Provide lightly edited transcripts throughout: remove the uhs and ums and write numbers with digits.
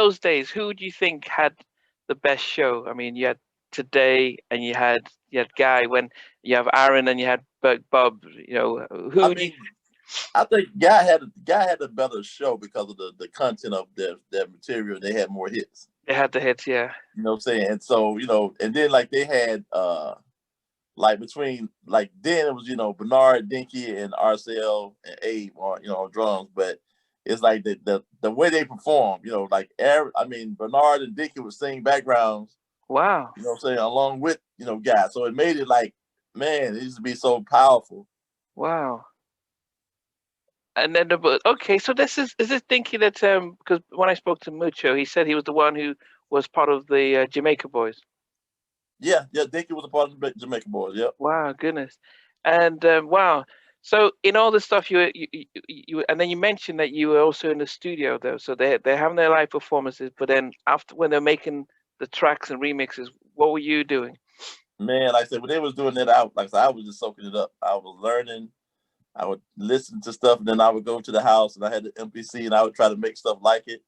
those days, who do you think had the best show? I mean, you had Today, and you had Guy. When you have Aaron, and you had Bob. I Who do you? mean, I think Guy had a better show because of the content of their material. They had more hits. They had the hits, yeah. You know what I'm saying? And so, and then like they had like between like then it was, Bernard, Dinky and RCL and Abe on drums, but it's like the way they perform, like Bernard and Dinky would sing backgrounds, Wow. you know what I'm saying, along with, guys. So it made it like, man, it used to be so powerful. Wow. And then okay, so this is it thinking that because when I spoke to Mucho, he said he was the one who was part of the Jamaica Boys. Yeah, Dinky was a part of the Jamaica Boys. Yep. Wow, goodness. And wow. So in all the stuff you and then you mentioned that you were also in the studio though. So they're having their live performances, but then after when they're making the tracks and remixes, what were you doing? Man, like I said, when they was doing that, I was just soaking it up. I was learning. I would listen to stuff, and then I would go to the house, and I had the MPC, and I would try to make stuff like it.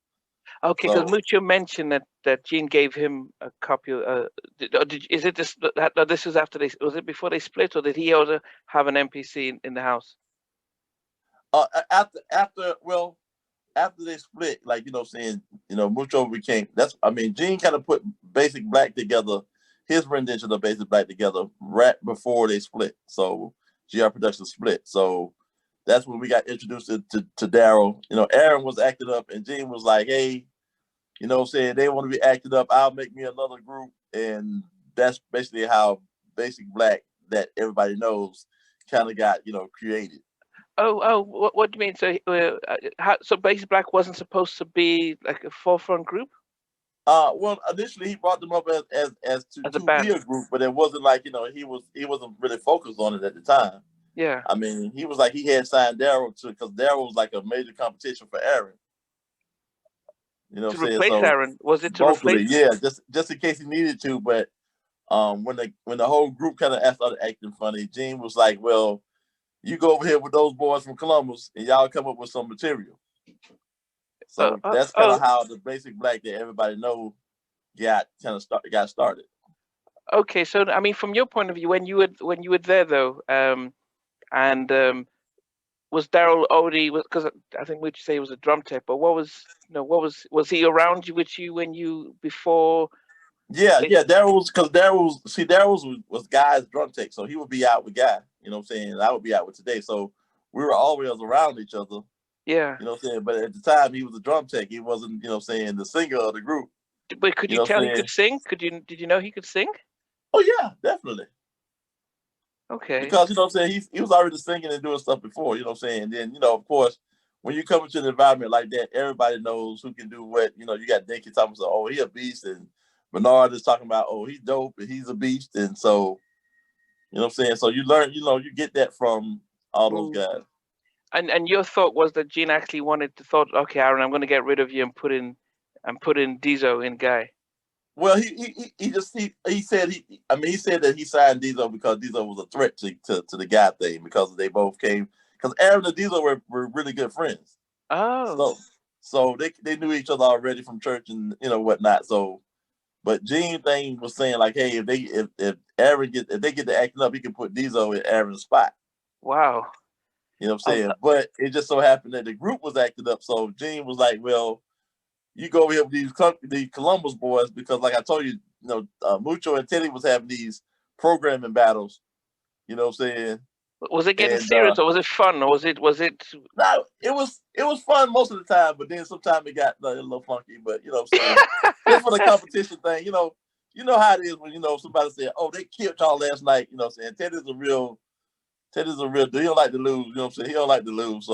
Okay, because So Mucho mentioned that Gene gave him a copy. Is it this? This was after they. Was it before they split, or did he also have an MPC in the house? after they split, like saying, Mucho became Gene kind of put Basic Black together, his rendition of Basic Black together right before they split. So GR Productions split. So that's when we got introduced to Daryl. Aaron was acting up, and Gene was like, hey, saying they want to be acted up, I'll make me another group. And that's basically how Basic Black, that everybody knows, kind of got, created. Oh, what do you mean? So, so Basic Black wasn't supposed to be like a forefront group Well, initially he brought them up as as a to be band? a group, but it wasn't like, he wasn't really focused on it at the time. Yeah. He was like, he had signed Daryl to, because Daryl was like a major competition for Aaron. You know To what I'm saying? replace So Aaron, was it to replace? vocally, yeah, just in case he needed to. But when the whole group kind of started acting funny, Gene was like, well, you go over here with those boys from Columbus, and y'all come up with some material. So that's kind of how the Basic Black that everybody know got started. Okay, so I mean, from your point of view, when you were there though, and was Daryl already, because I think we'd say he was a drum tech, but what was he around you with you when you before? Yeah, Daryl was, because Daryl was Guy's drum tech, so he would be out with Guy. You know what I'm saying? And I would be out with Today, so we were always around each other. Yeah. You know what I'm saying? But at the time, he was a drum tech. He wasn't, the singer of the group. But could you You know what tell I'm he saying? could sing? Did you know he could sing? Oh yeah, definitely. Okay. Because what I'm saying, he was already singing and doing stuff before. You know what I'm saying? And then of course, when you come into an environment like that, everybody knows who can do what. You got Dinky talking about, oh, he a beast, and Bernard is talking about, oh, he's dope and he's a beast, and so you know what I'm saying. So you learn, you get that from all those Mm. guys. And your thought was that Gene actually thought, okay, Aaron, I'm going to get rid of you and put in Dizo in Guy. Well, he said he said that he signed Diesel because Diesel was a threat to the Guy thing, because they both came, because Aaron and Diesel were really good friends. Oh. So they knew each other already from church and whatnot. So, but Gene thing was saying like, hey, if Aaron if they get to acting up, he can put Diesel in Aaron's spot. Wow. You know what I'm saying? But it just so happened that the group was acting up, so Gene was like, well, you go over here with these Columbus boys, because like I told you, Mucho and Teddy was having these programming battles. You know what I'm saying? Was it getting And serious, or was it fun, or was it? no, it was fun most of the time, but then sometimes it got a little funky. But you know what I'm saying? Just for the competition thing, you know how it is when somebody said, "Oh, they killed y'all last night." You know what I'm saying? Teddy's a real dude. He don't like to lose. You know what I'm saying? He don't like to lose.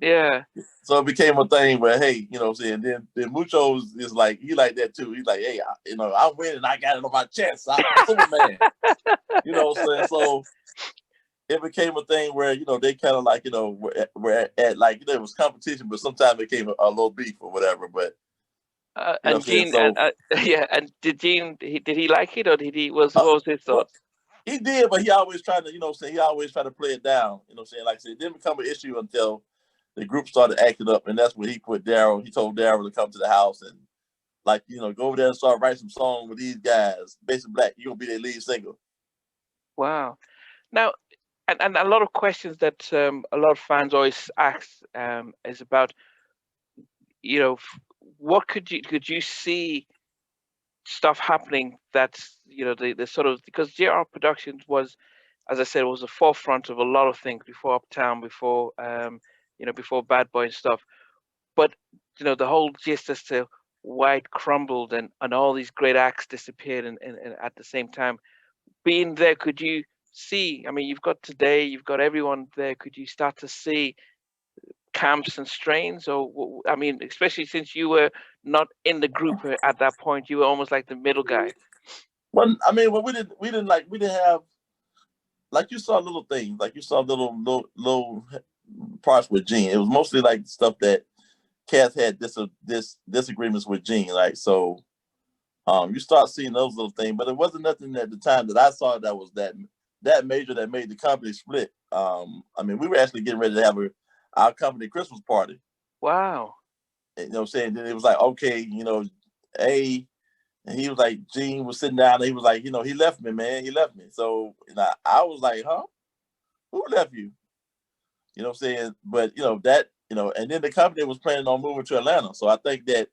Yeah. So it became a thing where, hey, you know what I'm saying? Then Mucho is like, he like that too. He's like, hey, I'm winning. I got it on my chest. I'm Superman. You know what I'm saying? So it became a thing where, they kind of like, were at like, there was competition, but sometimes it became a little beef or whatever. But, you know And what I'm saying? Gene, So, yeah, and did he like it, or what was his well, thoughts? he did, but he always tried to, he always tried to play it down. You know what I'm saying? Like I said, it didn't become an issue until the group started acting up, and that's when he told Daryl to come to the house, and like, you know, go over there and start writing some songs with these guys, Basic Black. You're gonna be their lead singer. Wow. Now, and a lot of questions that a lot of fans always ask is about, you know, what could you see stuff happening that's, you know, the sort of, because JR Productions was, as I said, was the forefront of a lot of things before Uptown, before you know, before Bad Boy and stuff. But you know, the whole gist as to why it crumbled and all these great acts disappeared and at the same time. Being there, could you see, I mean, you've got Today, you've got everyone there, could you start to see camps and strains? Or, I mean, especially since you were not in the group at that point, you were almost like the middle guy. Well, I mean, well, we didn't have, like, you saw little things, like you saw little parts with Gene. It was mostly like stuff that cats had disagreements with Gene, like, so you start seeing those little things, but it wasn't nothing at the time that I saw that was that major that made the company split. I mean, we were actually getting ready to have our company Christmas party. Wow. You know what I'm saying? Then it was like, okay, you know, and he was like, Gene was sitting down and he was like, you know, he left me, man. He left me. So, you know, I was like, huh? Who left you? You know what I'm saying? But, you know, that, you know, and then the company was planning on moving to Atlanta. So I think that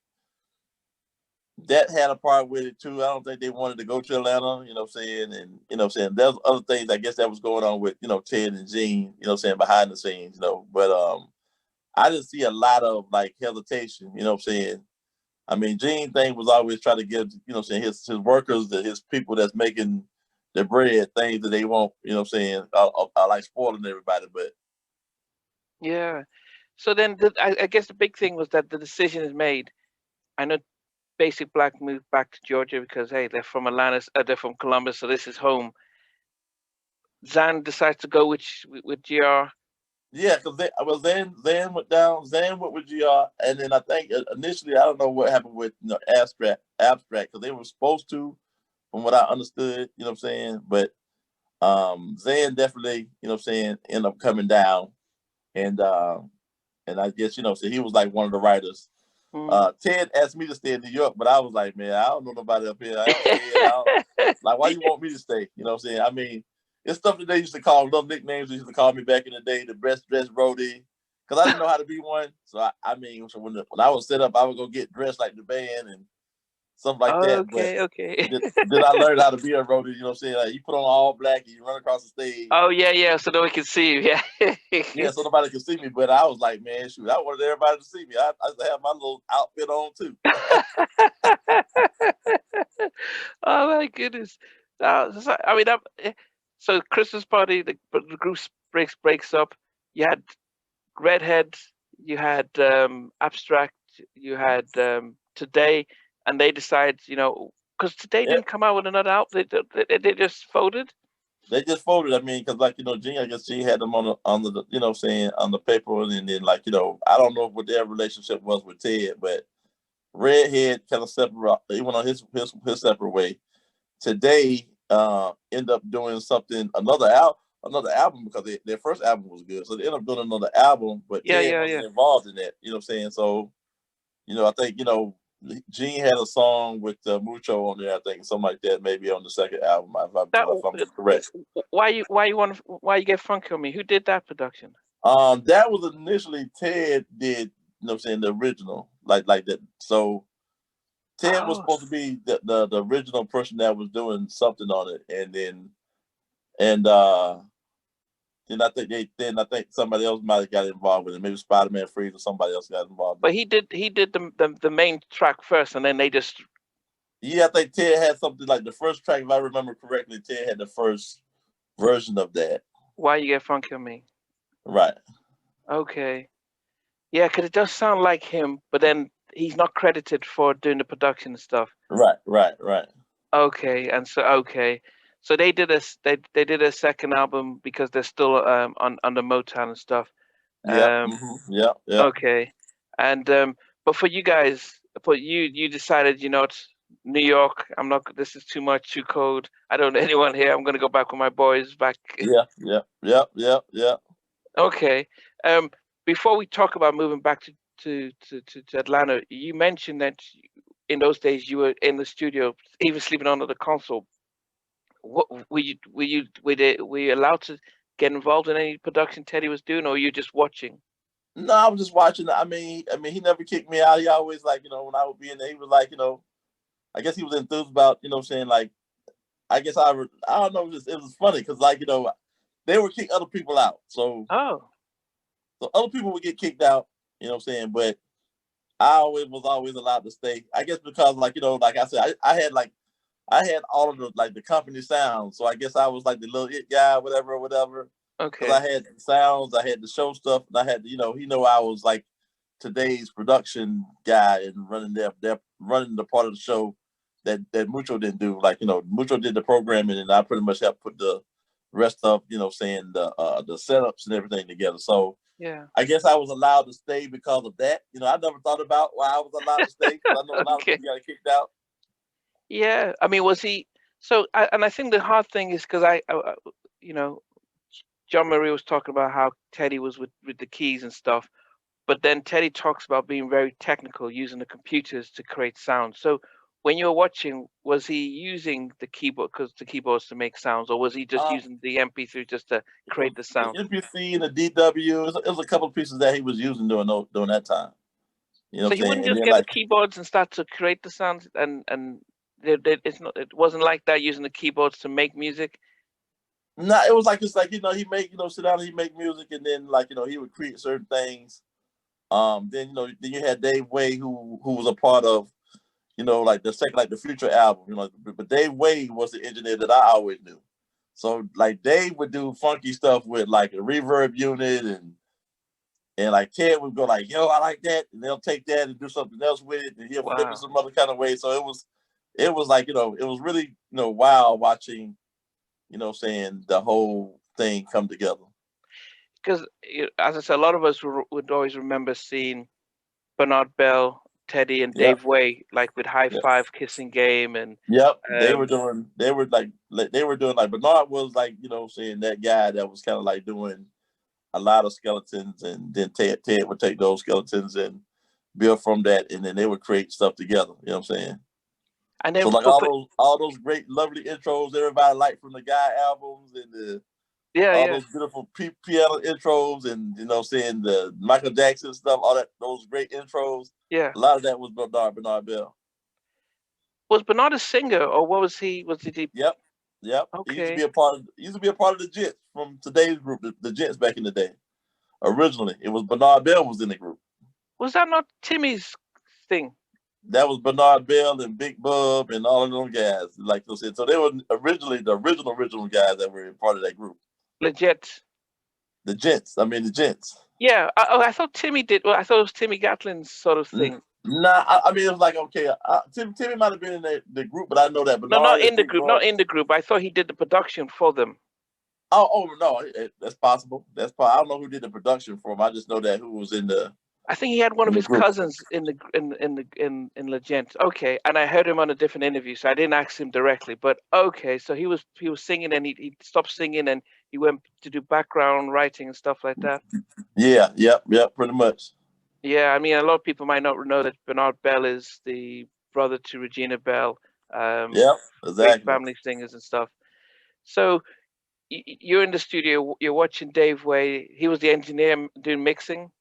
had a part with it too. I don't think they wanted to go to Atlanta, you know what I'm saying? And, you know what I'm saying? There's other things, I guess, that was going on with, you know, Ted and Gene, you know what I'm saying, behind the scenes, you know. But I didn't see a lot of like hesitation, you know what I'm saying? I mean, Gene thing was always trying to give, you know what I'm saying, his workers, his people that's making the bread, things that they want, you know what I'm saying, I like spoiling everybody, but. Yeah. So then I guess the big thing was that the decision is made. I know Basic Black moved back to Georgia because, hey, they're from Atlanta, they're from Columbus, so this is home. Zan decides to go with GR. Yeah, because Zan went down. Zan went with GR, and then I think initially, I don't know what happened with, you know, abstract because they were supposed to, from what I understood, you know what I'm saying. But Zan definitely, you know what I'm saying, ended up coming down, and I guess, you know, so he was like one of the writers. Ted asked me to stay in New York, but I was like, man, I don't know nobody up here. I ain't scared. Like, why you want me to stay? You know what I'm saying? I mean, it's stuff that they used to call, little nicknames they used to call me back in the day, the best dressed roadie, because I didn't know how to be one. So I mean, so when I was set up, I would go get dressed like the band and stuff like that. Okay, but okay. Did I learn how to be a roadie? You know what I'm saying? Like, you put on all black and you run across the stage. Oh yeah, so no one can see you. Yeah. Yeah, so nobody can see me. But I was like, man, shoot, I wanted everybody to see me. I have my little outfit on too. Oh my goodness. I mean, so Christmas party, the group breaks up. You had Redhead, you had Abstract, you had Today, and they decide, you know, because Today didn't come out with another album. They just folded. They just folded. I mean, because, like, you know, Gene, I guess she had them on the you know what I'm saying, on the paper, and then, like, you know, I don't know what their relationship was with Ted, but Redhead kind of separate. He went on his separate way. Today, end up doing another album, because their first album was good, so they end up doing another album, but Ted wasn't involved in that. You know what I'm saying? So, you know, I think, you know, Gene had a song with Mucho on there, I think, something like that, maybe on the second album, if I'm correct. Why you get Funky on Me? Who did that production? That was initially Ted did, you know what I'm saying, the original, like that. So Ted was supposed to be the original person that was doing something on it, and then I think somebody else might have got involved with it. Maybe Spider-Man Freeze or somebody else got involved. But he did the main track first, and then they just. Yeah, I think Ted had something like the first track, if I remember correctly. Ted had the first version of that. Why You Get Funky on Me? Right. Okay. Yeah, because it does sound like him, but then he's not credited for doing the production and stuff. Right. Okay, and so they did a second album because they're still on the Motown and stuff. Yeah. Okay, and but for you guys, you decided, you know, it's New York. I'm not. This is too much, too cold. I don't know anyone here. I'm gonna go back with my boys back. Yeah. Okay. Before we talk about moving back to Atlanta, you mentioned that in those days you were in the studio, even sleeping under the console. What were you allowed to get involved in any production Teddy was doing, or were you just watching? No, I was just watching. He never kicked me out. He always like, when I would be in there, he was like, I guess he was enthused about, saying like, I guess I don't know. It was funny because like, they would kick other people out. So other people would get kicked out, but I was always allowed to stay. I guess because like, like I said, I had all of the like the company sounds. So I guess I was like the little it guy, whatever. Because Okay. I had the sounds, I had the show stuff, and I had, I was like today's production guy and running running the part of the show that Mucho didn't do. Like, Mucho did the programming, and I pretty much helped put the rest of, saying the setups and everything together. So Yeah. I guess I was allowed to stay because of that. I never thought about why I was allowed to stay, because I know a lot of Okay. people got kicked out. Yeah. I mean, was he? So, and I think the hard thing is because John Marie was talking about how Teddy was with the keys and stuff, but then Teddy talks about being very technical, using the computers to create sound. So when you were watching, was he using the keyboard, because the keyboards to make sounds, or was he just using the MP3 just to create the sound? The MPC and the DW, it was a couple of pieces that he was using during that time. You know So what he I'm wouldn't saying? And just then get the like, keyboards and start to create the sounds, and it wasn't like that, using the keyboards to make music. nah, it was like, it's like, he make, sit down and he make music, and then like, he would create certain things. Then then you had Dave Way, who was a part of, like the Future album, but Dave Way was the engineer that I always knew. So like Dave would do funky stuff with like a reverb unit, and like Ted would go like, yo, I like that, and they'll take that and do something else with it, and he'll flip it some other kind of way. So it was like, it was really, wild watching, saying the whole thing come together. Because, as I said, a lot of us would always remember seeing Bernard Bell, Teddy, and Yep. Dave Way, like with High Five, Kissing Game, and Yep, they were doing like Bernard was like, saying that guy that was kind of like doing a lot of skeletons, and then Ted would take those skeletons and build from that, and then they would create stuff together. You know what I'm saying? and then So like all those great, lovely intros everybody liked from the Guy albums, and those beautiful piano intros, and saying the Michael Jackson stuff, all that, those great intros. Yeah. A lot of that was Bernard Bell. Was Bernard a singer, or what was he? Yep. Okay. He used to be a part of the Gents from today's group, the Gents back in the day. Originally, it was Bernard Bell was in the group. Was that not Timmy's thing? That was Bernard Bell and Big Bub and all of them guys, like I said. So they were originally the original guys that were part of that group. Legit. The Gents. The Gents. Yeah. I thought Timmy did. Well, I thought it was Timmy Gatlin's sort of thing. Nah, it was like, okay, Timmy might have been in the group, but I know that Bernard. No, not in the group. Not in the group. I thought he did the production for them. Oh no, that's possible. I don't know who did the production for him. I just know that who was in the. I think he had one of his cousins in Legend. Okay, and I heard him on a different interview, so I didn't ask him directly. But okay, so he was singing, and he stopped singing, and he went to do background writing and stuff like that. Yeah, yep, pretty much. Yeah, I mean, a lot of people might not know that Bernard Bell is the brother to Regina Bell. Yep, exactly. Great family singers and stuff. So you're in the studio, you're watching Dave Way. He was the engineer doing mixing.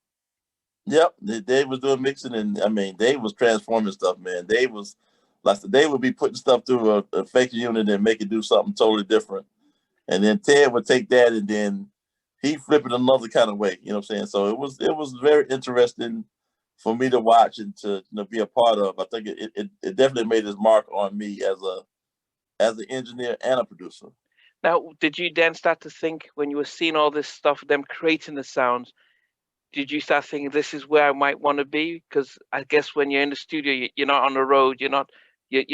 Yep, Dave was doing mixing, and Dave was transforming stuff, man. Dave was like, Dave would be putting stuff through a effect unit and make it do something totally different, and then Ted would take that and then he flip it another kind of way. You know what I'm saying? So it was very interesting for me to watch and to be a part of. I think it definitely made its mark on me as an engineer and a producer. Now, did you then start to think, when you were seeing all this stuff, them creating the sounds, did you start thinking, this is where I might want to be? Because I guess when you're in the studio, you're not on the road. You're not. You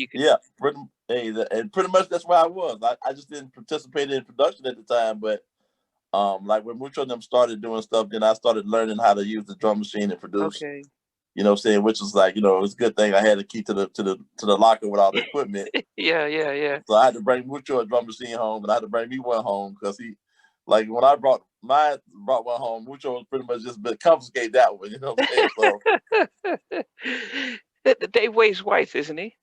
can... Yeah, pretty much that's where I was. I just didn't participate in production at the time, but like when Mucho and them started doing stuff, then I started learning how to use the drum machine and produce. Okay. You know what I'm saying? Which was like, it's a good thing I had a key to the locker with all the equipment. Yeah. So I had to bring Mucho a drum machine home, and I had to bring me one home, because he, like, when I brought one home, Mucho was pretty much just been confiscate that one. You know what I'm saying? So Dave Way's white, isn't he?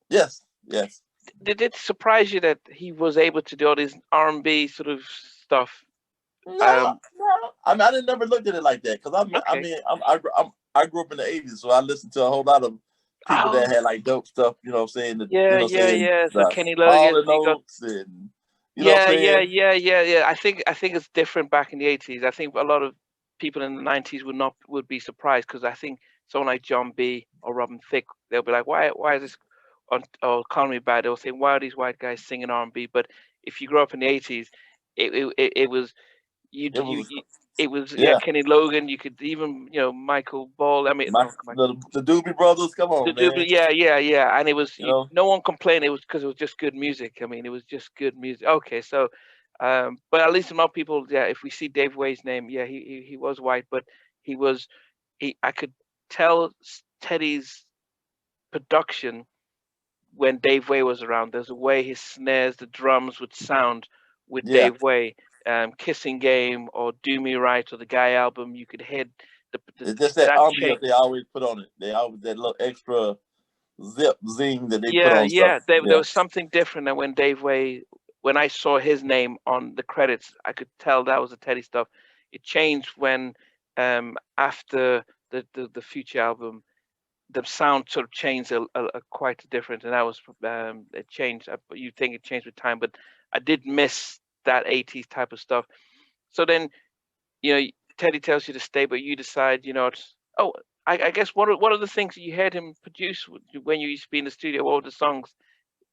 Yes, yes. Did it surprise you that he was able to do all this R&B sort of stuff? No, no. I mean, I didn't never looked at it like that because I Okay. mean, I grew up in the '80s, so I listened to a whole lot of people Oh, that had like dope stuff. You know what I'm saying? yeah, yeah, yeah. So The Kenny Hall Loggins, and you got Oates, and you know what yeah, I'm yeah, saying? yeah, yeah, yeah. I think it's different back in the 80s. I think a lot of people in the 90s would be surprised because I think someone like John B or Robin Thicke, they'll be like, why is this on or Call Me By? They'll say, why are these white guys singing R&B? But if you grew up in the 80s, it was you It you, was you it was yeah yeah. Kenny Logan. You could even Michael Ball. I mean My no Michael. the Doobie Brothers, come The on, Doobie, man. yeah, yeah, yeah, and it was You know, no one complained. It was because it was just good music. I mean, it was just good music. Okay, so, but at least a lot of people, yeah, if we see Dave Way's name, yeah, he was white, but he was I could tell Teddy's production when Dave Way was around. There's a way his snares, the drums would sound with yeah. Dave Way. Kissing Game or Do Me Right or the Guy album, you could hear It's just that that ambiance change. they always put on it. They always that little extra zip zing that they put Yeah, on stuff. yeah. There Yeah, was something different than when Dave Way, when I saw his name on the credits, I could tell that was the Teddy stuff. It changed when, after the Future album, the sound sort of changed a quite different, and that was it changed. You think it changed with time, but I did miss that 80s type of stuff. So then, you know, Teddy tells you to stay, but you decide, oh, I guess what are the things that you heard him produce when you used to be in the studio? What were the songs?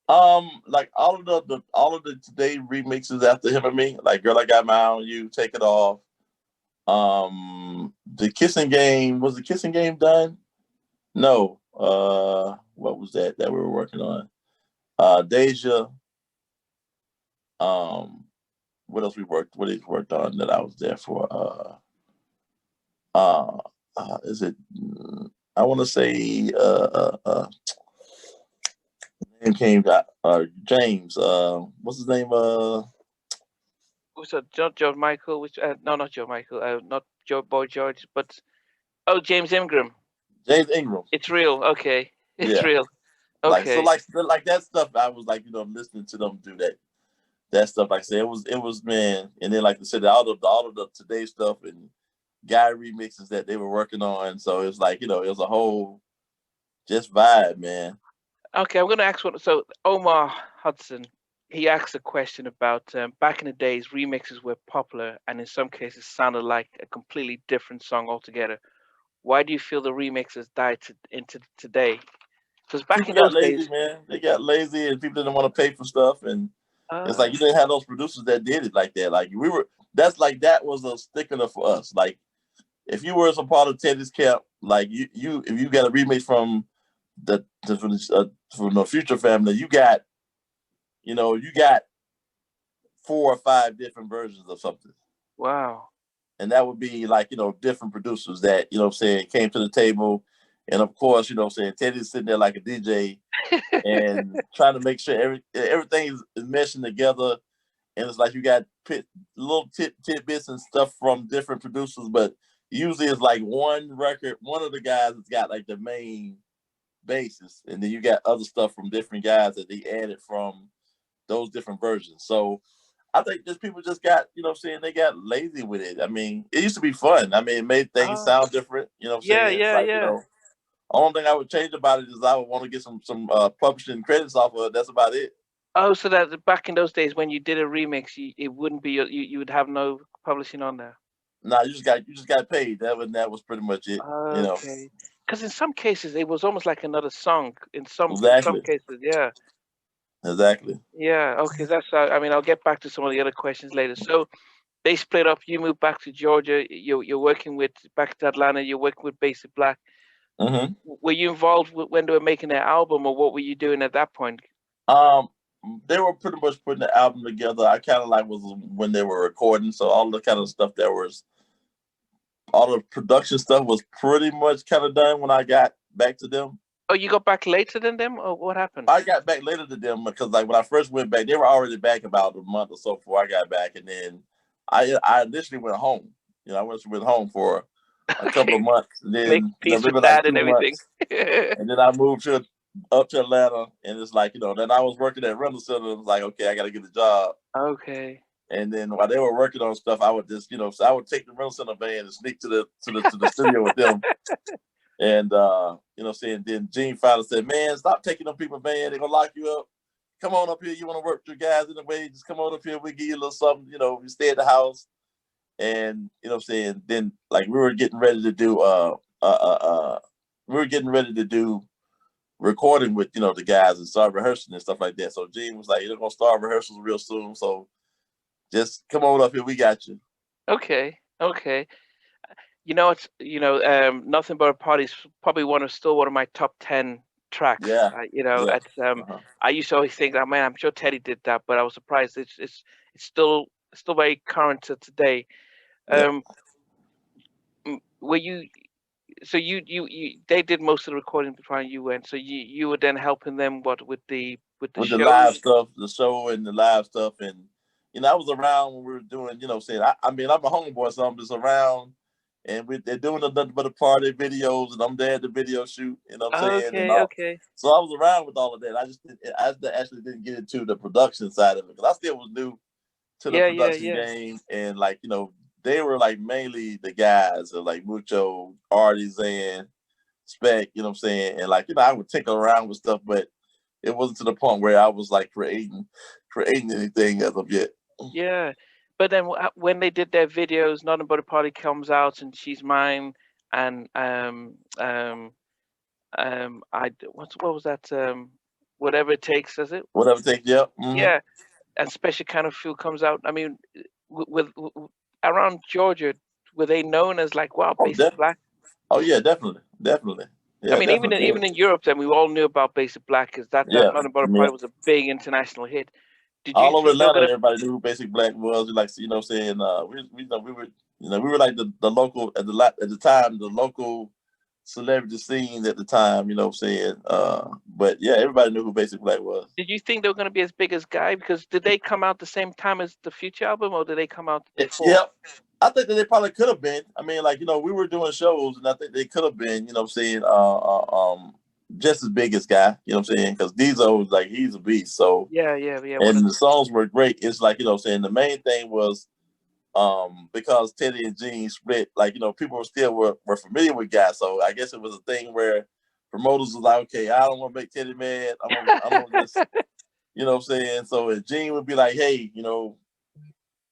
like all of all of the today remixes after him and me, like Girl I Got My Eye on You, Take It Off. The Kissing Game, was the Kissing Game done? No. What was that we were working on? Deja. Um, what else we worked? What he worked on that I was there for? Uh, is it? I want to say name came James. What's his name? Who's that? George Michael? Which no, not George Michael. Not Joe Boy George, but oh, James Ingram. James Ingram. It's real. Okay, it's Yeah. real. Like so, Okay. like that stuff. I was like, listening to them do that stuff. Like I said, it was man. And then like I said, all of the today stuff and guy remixes that they were working on. So it was like it was a whole just vibe, man. Okay, I'm going to ask one. So Omar Hudson, he asked a question about back in the days, remixes were popular and in some cases sounded like a completely different song altogether. Why do you feel the remixes died into today? Because back People in got those lazy, days, man. They got lazy, and people didn't want to pay for stuff. And it's like uh, you didn't have those producers that did it like that. Like we were. That's like that was a stickener for us. Like if you were a part of Teddy's camp, like you if you got a remix from from the Future family, you got 4 or 5 different versions of something. wow. And that would be like, different producers that, what I'm saying, came to the table. And of course, what I'm saying, Teddy's sitting there like a DJ and trying to make sure everything is meshing together. And it's like you got little tidbits and stuff from different producers, but usually it's like one record, one of the guys has got like the main basis, and then you got other stuff from different guys that they added from those different versions. So I think just people just got, they got lazy with it. I mean, it used to be fun. I mean, it made things Oh, sound different. You know what I'm yeah, saying? It's yeah, like, yeah. only thing I would change about it is I would want to get some publishing credits off of it. That's about it. Oh, so that back in those days when you did a remix, it wouldn't be you would have no publishing on there. Nah, you just got paid. That was pretty much it. Okay. Because in some cases it was almost like another song. In some Exactly. cases, yeah. Exactly. Yeah, okay, that's. I mean, I'll get back to some of the other questions later. So they split up. You moved back to Georgia. You're working with back to Atlanta. You're working with Basic Black. Hmm. Were you involved when they were making their album, or what were you doing at that point? Um, they were pretty much putting the album together. I kind of like was when they were recording, so all the kind of stuff all the production stuff was pretty much kind of done when I got back to them. Oh, you got back later than them, or what happened? I got back later to them because like when I first went back, they were already back about a month or so before I got back, and then I initially went home. I went home for a couple of months, and Make then peace with maybe like that and 2 everything. months, and then I moved up to Atlanta, and it's like, then I was working at rental center. It was like, okay, I got to get a job. Okay. And then while they were working on stuff, I would just, so I would take the rental center van and sneak to the studio with them. And then Gene finally said, "Man, stop taking them people van. They're gonna lock you up. Come on up here. You want to work with your guys in the way? Just come on up here. We give you a little something. You stay at the house." And then like we were getting ready to do recording with the guys and start rehearsing and stuff like that. So Gene was like, "You're gonna start rehearsals real soon. So just come on up here. We got you." Okay. It's Nothing But a Party's probably still one of my top 10 tracks. Yeah. Yeah. I used to always think, oh man, I'm sure Teddy did that, but I was surprised. It's still very current to today. Yeah. Were you? So they did most of the recording before you went. So you were then helping them with the the live stuff, the show and the live stuff, and I was around when we were doing. I mean, I'm a homeboy, so I'm just around. And they're doing nothing but a party videos, and I'm there at the video shoot. You know what I'm saying? Okay, okay. So I was around with all of that. I actually didn't get into the production side of it because I still was new to the production game. And they were like mainly the guys, like Mucho, Artisan, Spec. You know what I'm saying? And I would tinker around with stuff, but it wasn't to the point where I was like creating anything as of yet. Yeah. But then when they did their videos, Nothing But a Party comes out and She's Mine, and what was that? Whatever It Takes, is it? Whatever It Takes, yeah. Mm-hmm. Yeah, and Special Kind of Feel comes out. I mean, with around Georgia, were they known as like, wow, Basic Black? Oh yeah, definitely. Yeah, I mean, even in Europe, then we all knew about Basic Black because that Nothing But a Party was a big international hit. All over Atlanta, everybody knew who Basic Black was. Like, saying, we were like the local at the time, the local celebrity scene at the time. But yeah, everybody knew who Basic Black was. Did you think they were going to be as big as Guy? Because did they come out the same time as the Future album, or did they come out before? Yep. I think that they probably could have been. I mean, we were doing shows, and I think they could have been. Just as big as Guy, because Diesel, he's a beast. So yeah. And the songs were great. It's the main thing was because Teddy and Gene split, people were familiar with Guy. So I guess it was a thing where promoters was like, okay, I don't want to make Teddy mad. I'm gonna just, So and Gene would be like, hey,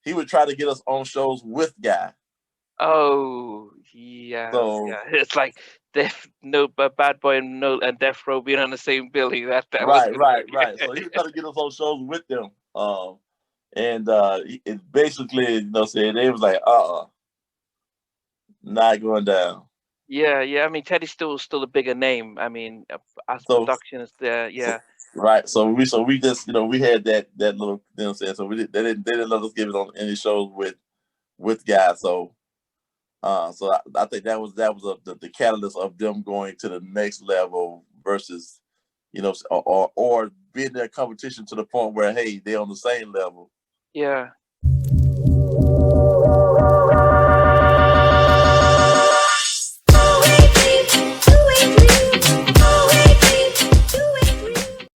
he would try to get us on shows with Guy. Oh yeah, it's like Bad Boy and Death Row being on the same building. That right. So he would try to get us on shows with them. And it basically, they was like, not going down. Yeah. I mean, Teddy's still a bigger name. I mean, as production is there, yeah. Right. So we just we had that little so they didn't let us give it on any shows with guys. So I think that was the catalyst of them going to the next level versus or being their competition to the point where, hey, they're on the same level. Yeah.